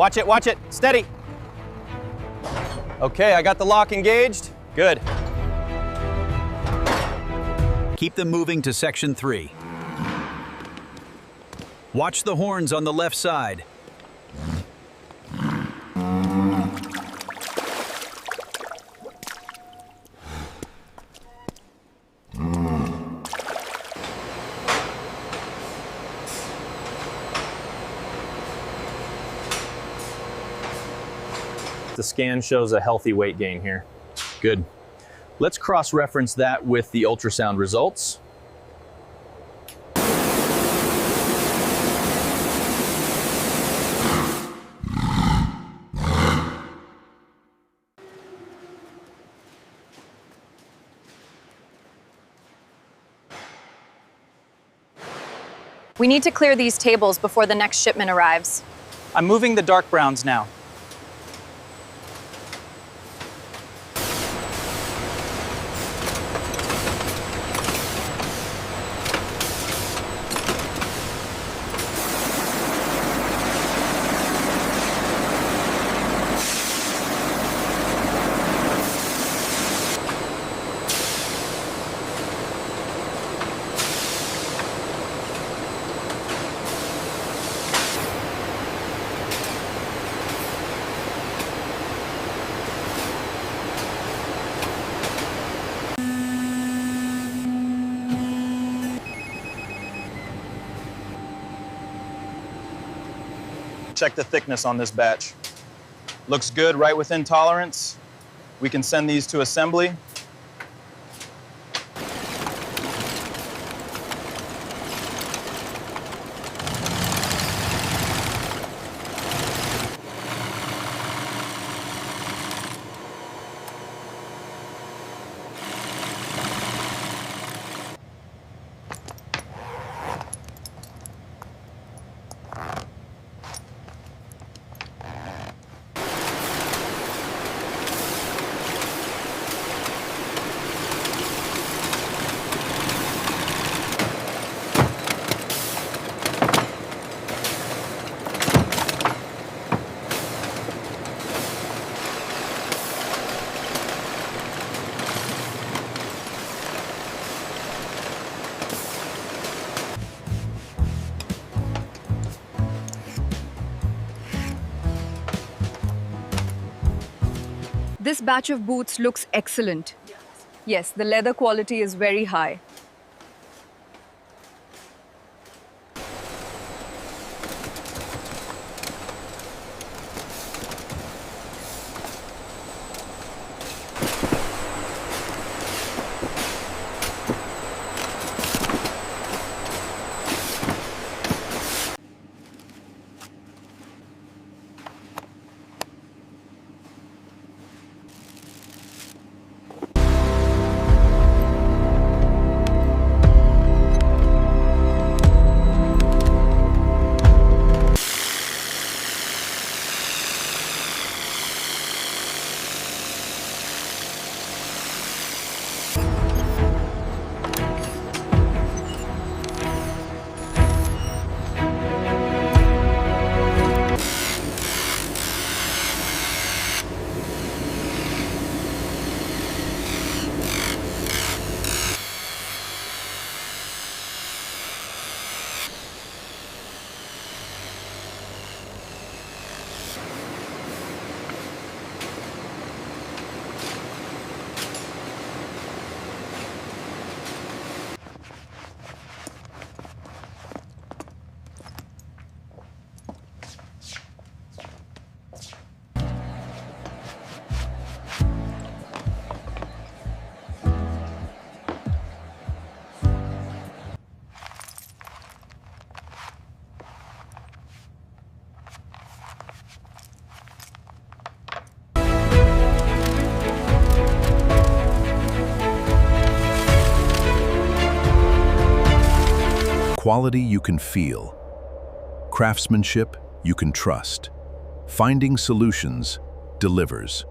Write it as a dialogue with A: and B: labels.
A: Watch it, steady. Okay, I got the lock engaged. Good.
B: Keep them moving to section 3. Watch the horns on the left side.
A: The scan shows a healthy weight gain here.
B: Good. Let's cross-reference that with the ultrasound results.
C: We need to clear these tables before the next shipment arrives.
D: I'm moving the dark browns now.
A: Check the thickness on this batch. Looks good, right within tolerance. We can send these to assembly.
E: This batch of boots looks excellent. Yes, the leather quality is very high.
F: Quality you can feel. Craftsmanship you can trust. Finding Solutions delivers.